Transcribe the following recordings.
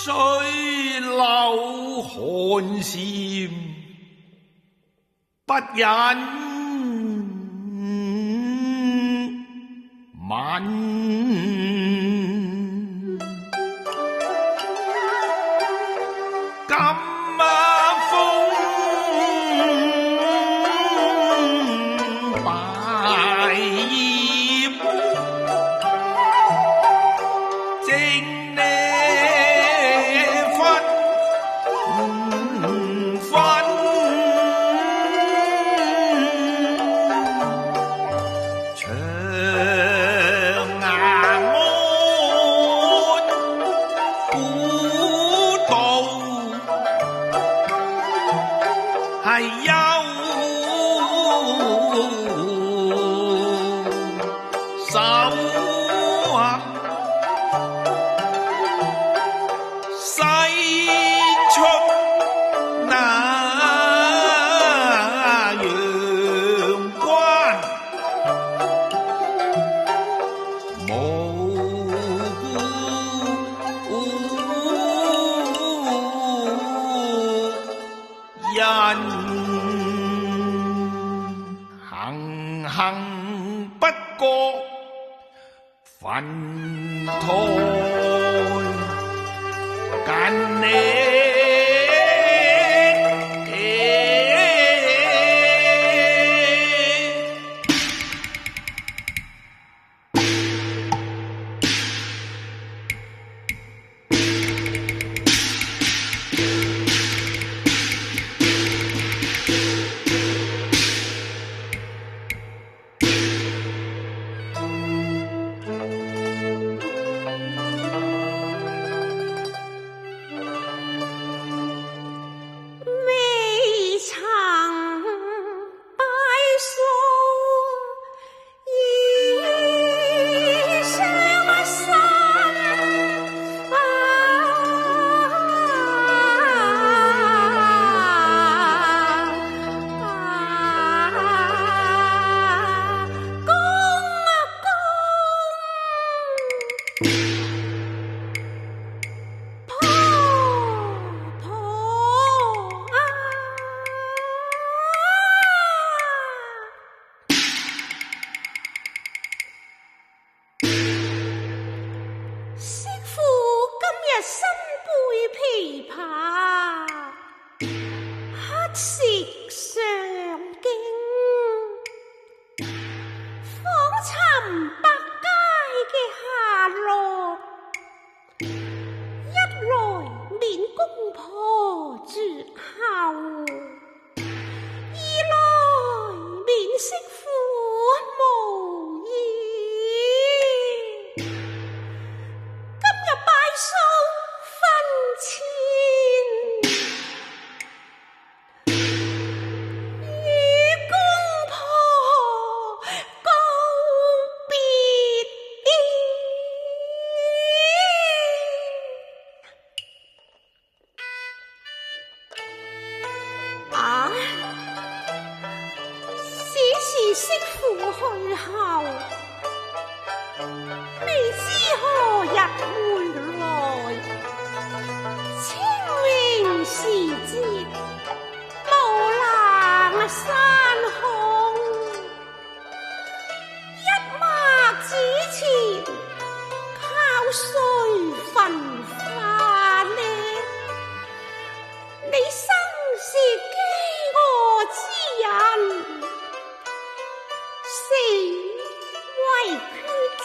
水流寒蝉不忍問。今風敗葉，正呢分長牙安古道係憂愁啊！西出那陽關，無故人行不覺墳台近你。身背琵琶，乞食上京，訪尋百佳嘅下落，一來免公婆絕後，二來免媳婦無言。今日拜數婚前，與公婆告別啊！此時媳婦去後，未知何日回來。清明時節，無能山空，一墨子前，靠誰焚化呢？你生是飢餓之人，死為缺債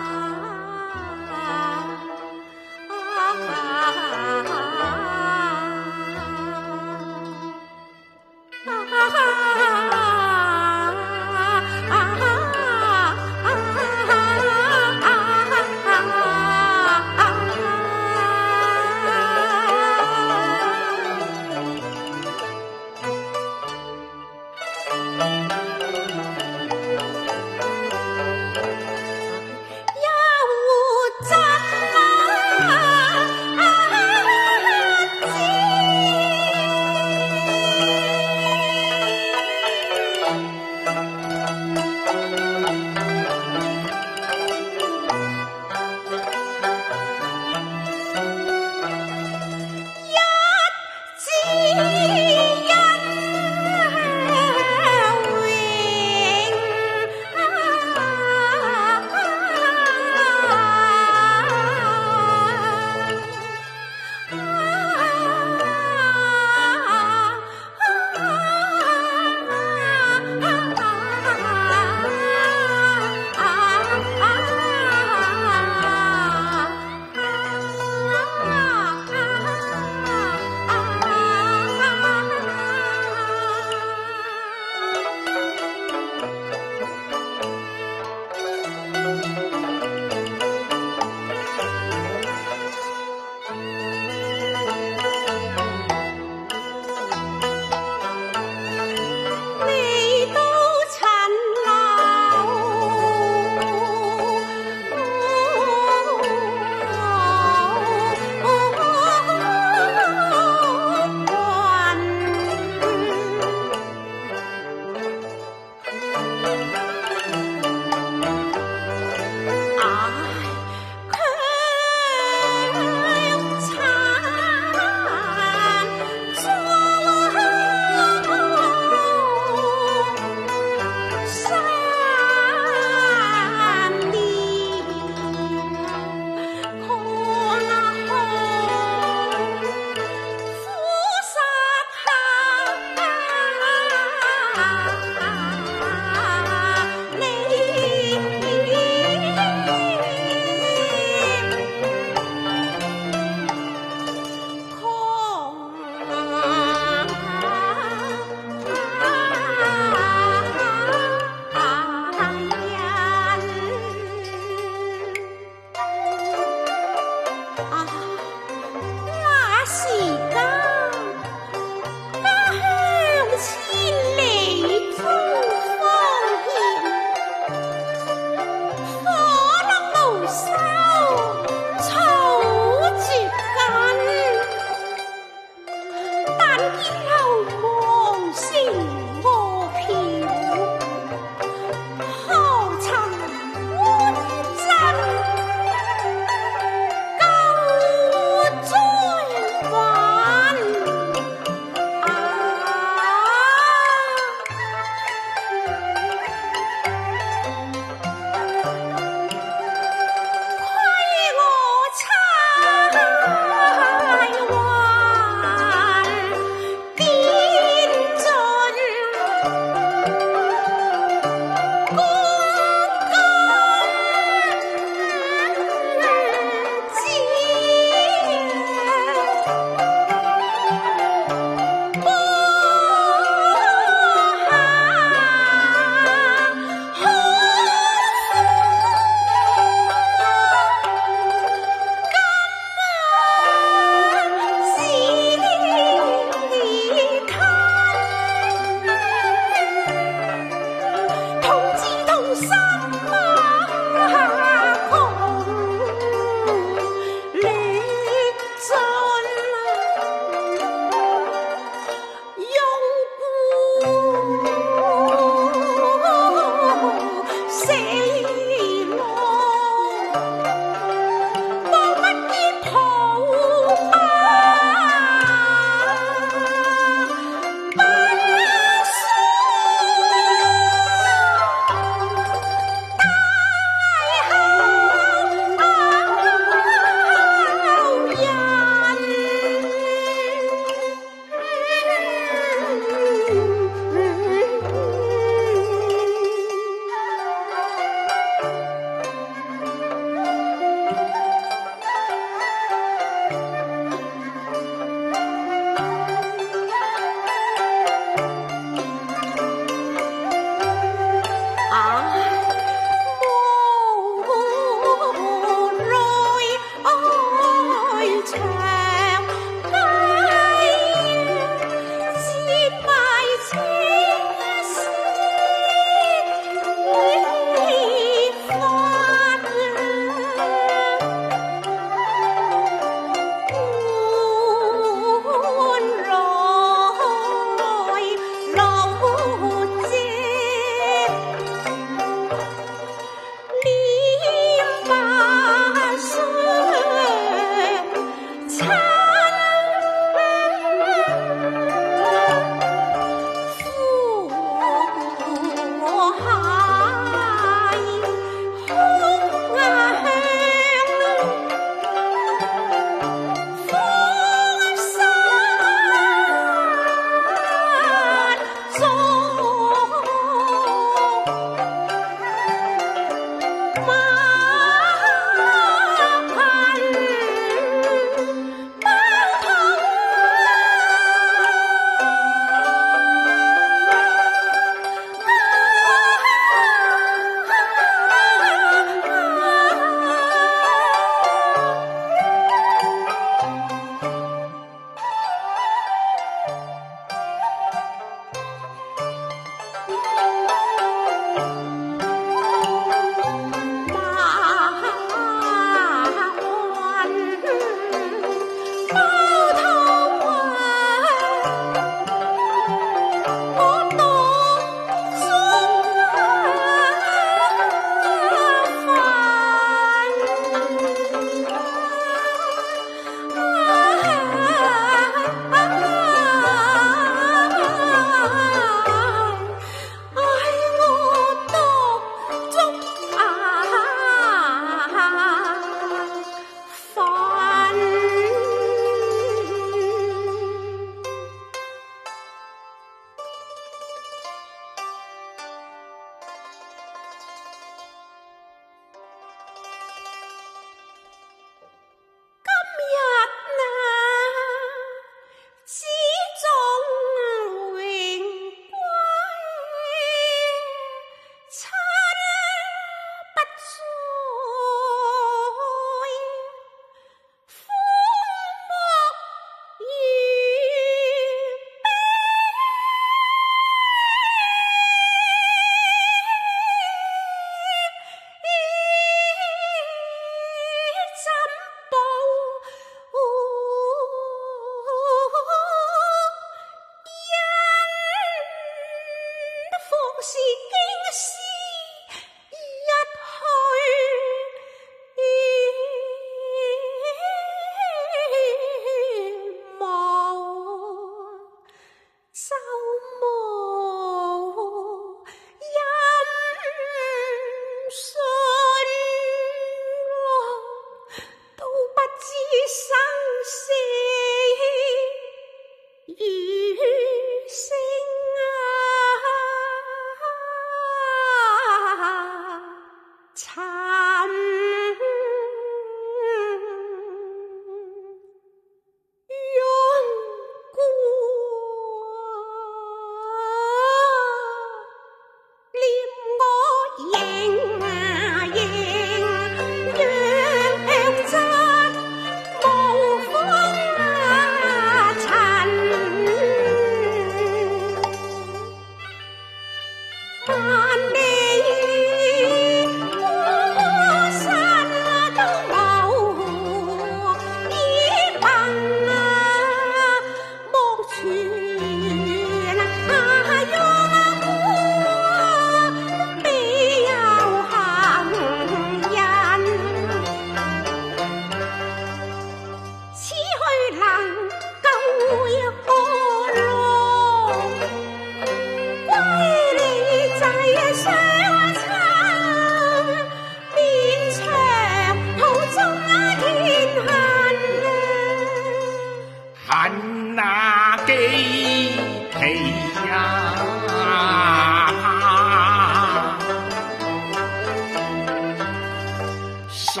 手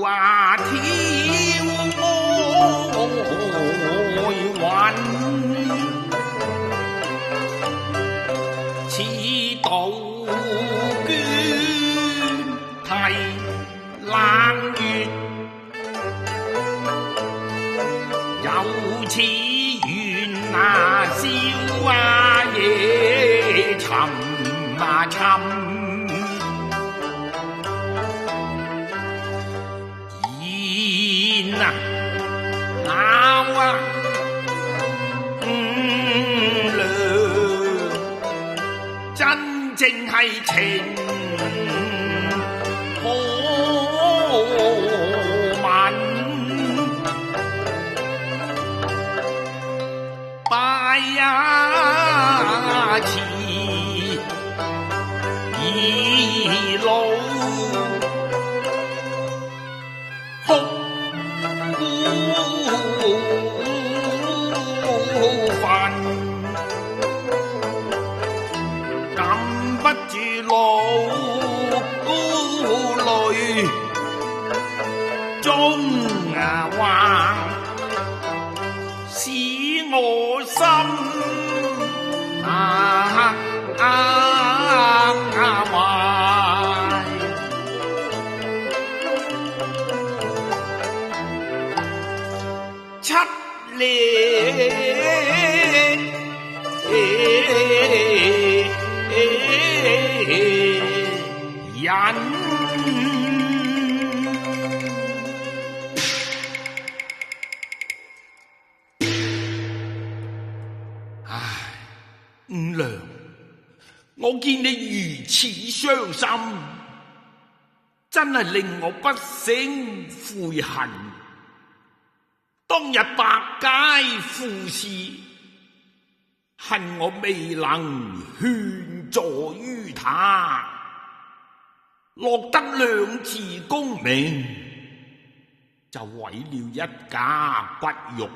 啊挑愛運，似杜鵑啼冷月，又似猿啊笑啊夜沉啊沉。咬啊娘，真正係情可吻，拜呀慈兒老哭煩，禁不住落淚中橫，使我心壞。七年人，唉，五娘，我見你如此傷心，真係令我不勝悔恨。當日百佳赴試，恨我未能勸助於他，落得兩字功名，就毀了一家骨肉，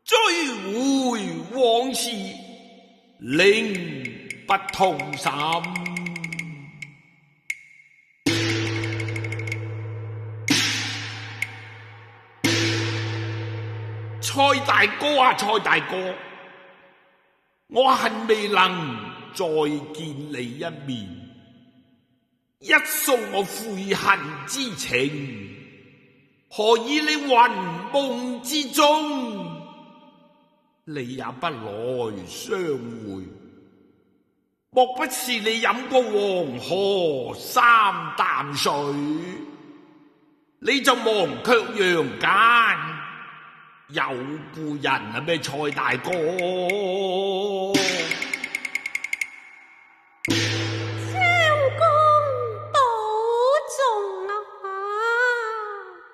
追回往事，令不痛心。蔡大哥啊，蔡大哥，我恨未能再見你一面，一訴我悔恨之情，何以你雲夢之中，你也不來相會？莫不是你飲過黃河三啖水，你就忘卻陽間有故人啊咩？蔡大哥，相公保重啊！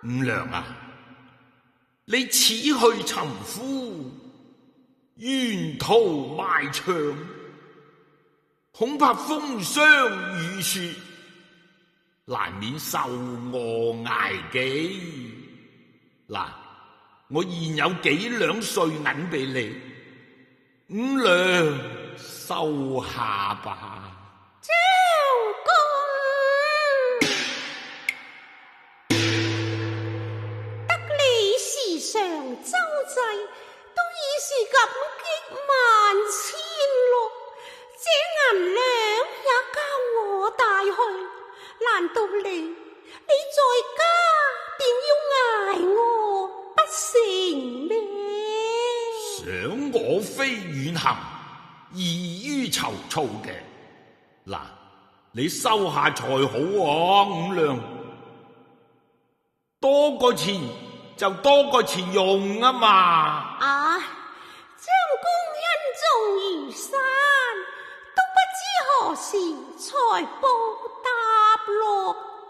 五娘啊，你此去尋夫，沿途埋牆，恐怕風霜雨雪，難免受餓挨飢。嗱，我現有幾兩碎銀俾你，五娘收下吧。相公，得你時常周濟，都已是感激萬千咯。這銀兩也交我帶去，難道你在家便要捱我不成咩？想我非遠行，異於籌措嘅。嗱，你收下才好啊，五娘。多個錢就多個錢用啊嘛。啊，將公恩重如山，都不知何時才報答咯。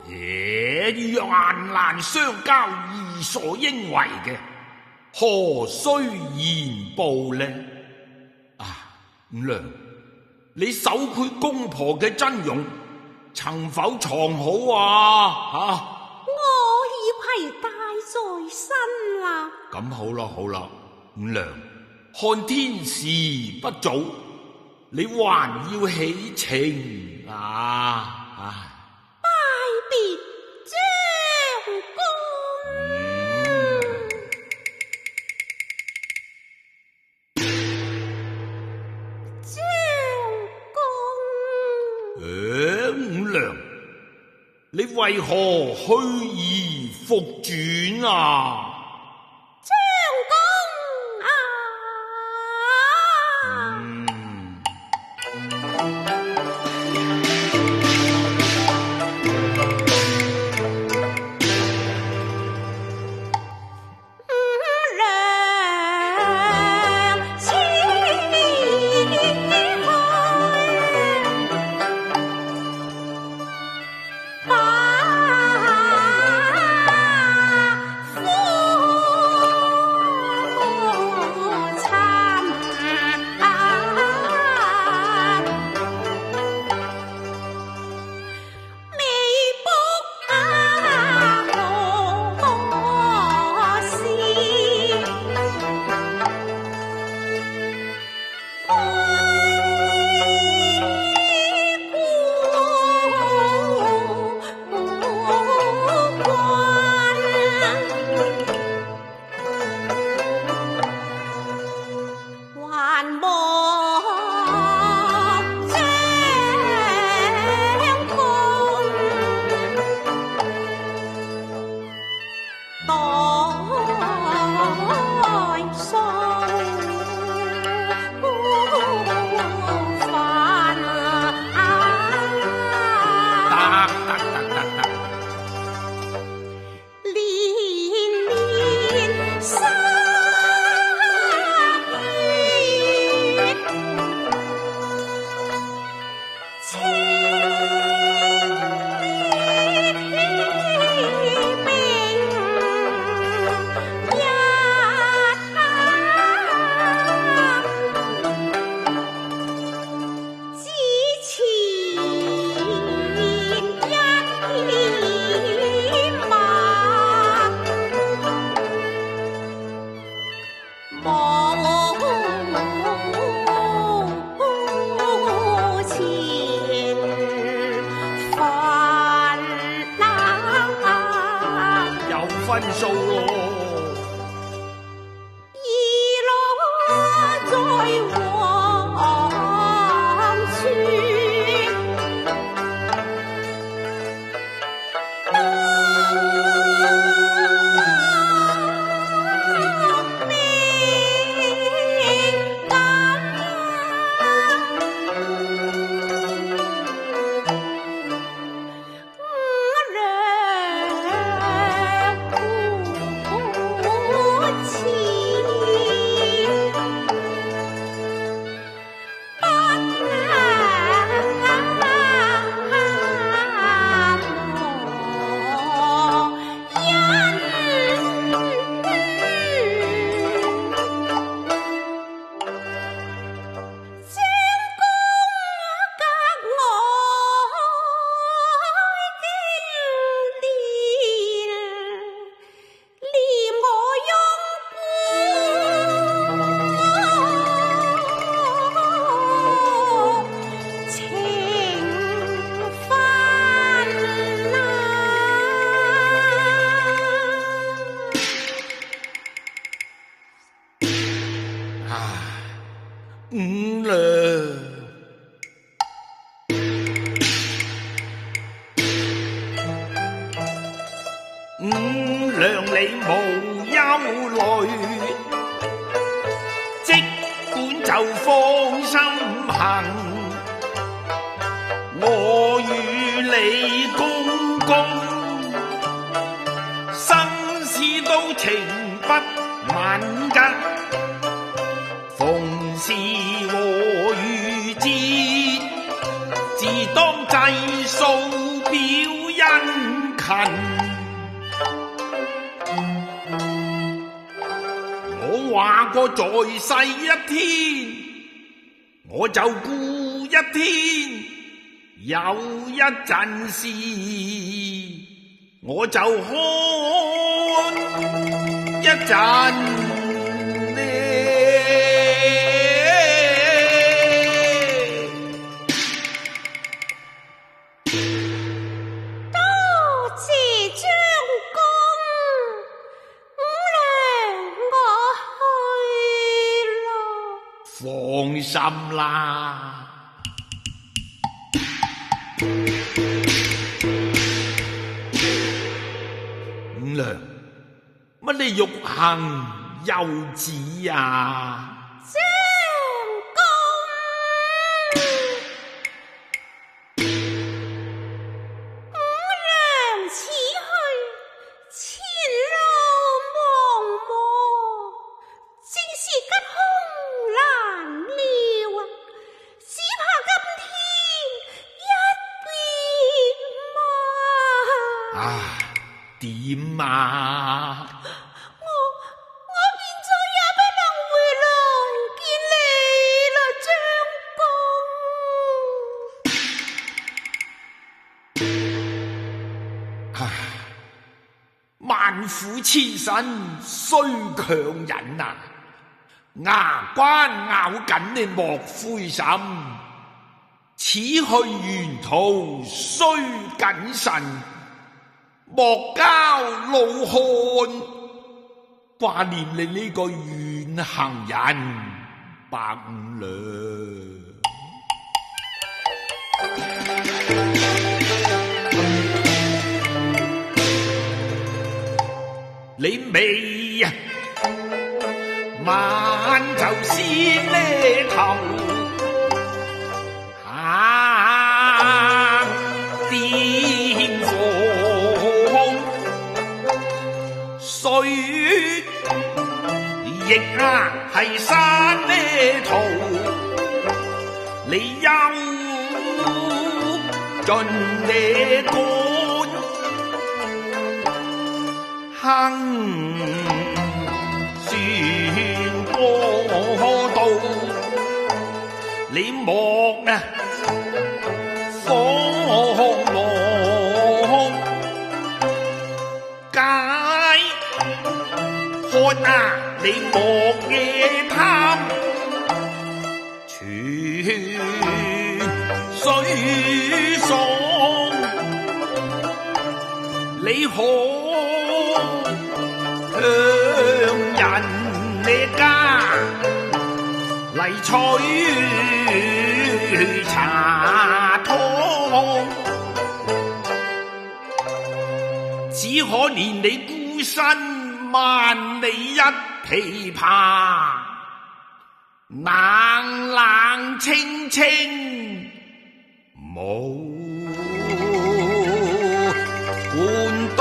若患難相交，義所應為嘅，何須言報呢？啊，五娘，你手繪公婆嘅真容，曾否藏好啊？我已攜帶在身啦。咁好啦好啦，五娘，看天時不早，你還要起程啊！拜別將為何虛而復轉啊？將軍啊！分數咯，二郎在黃泉，命緊。五娘，五娘你無憂慮，即管就放心行，我與你公公生死都情不泯㗎。逢事和遇節，自當祭掃表殷勤。我話過在世一天，我就顧一天；有一陣事，我就看一陣。放心啦，娘，乜你欲行又止啊？相公，五娘此去，前路茫茫，正是吉凶難料啊！只怕今天一別嘛。啊，點啊？我現在也不能回來見你啦，張公。唉，萬苦痴身須強忍啊！牙關咬緊你莫灰心，此去沿途須謹慎，莫交老漢。掛念你呢個遠行人，白五娘。你未啊，晚就先呢頭行巔峰，水亦係山呢途，你休盡呢肝行船過道，你莫慌忙解渴你莫夜貪，泉水爽，你可向人呢家嚟取茶湯，只可憐你孤身萬里一琵琶，冷冷清清無伴當。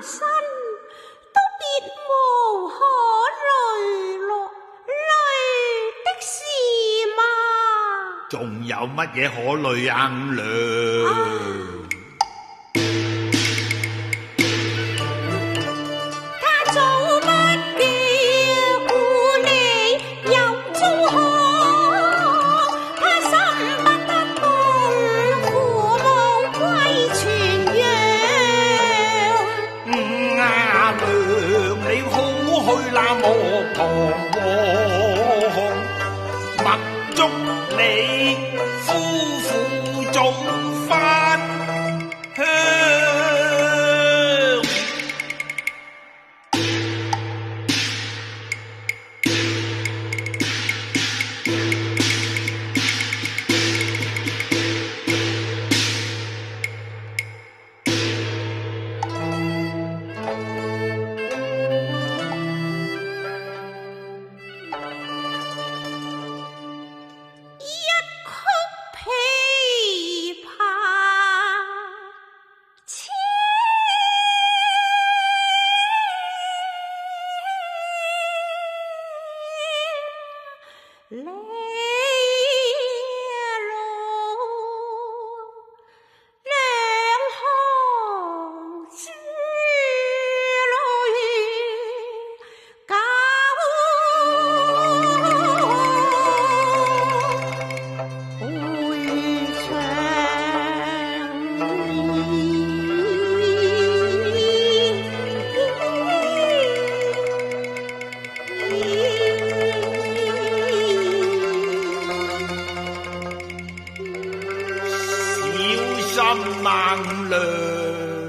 身都別無可慮咯，慮的是嘛？仲有乜嘢可慮啊，五娘？他早不叫故里又中學，他心不得共父母歸全陽。你好去那莫彷徨，默祝你夫婦早返鄉。一曲琵琶萬兩。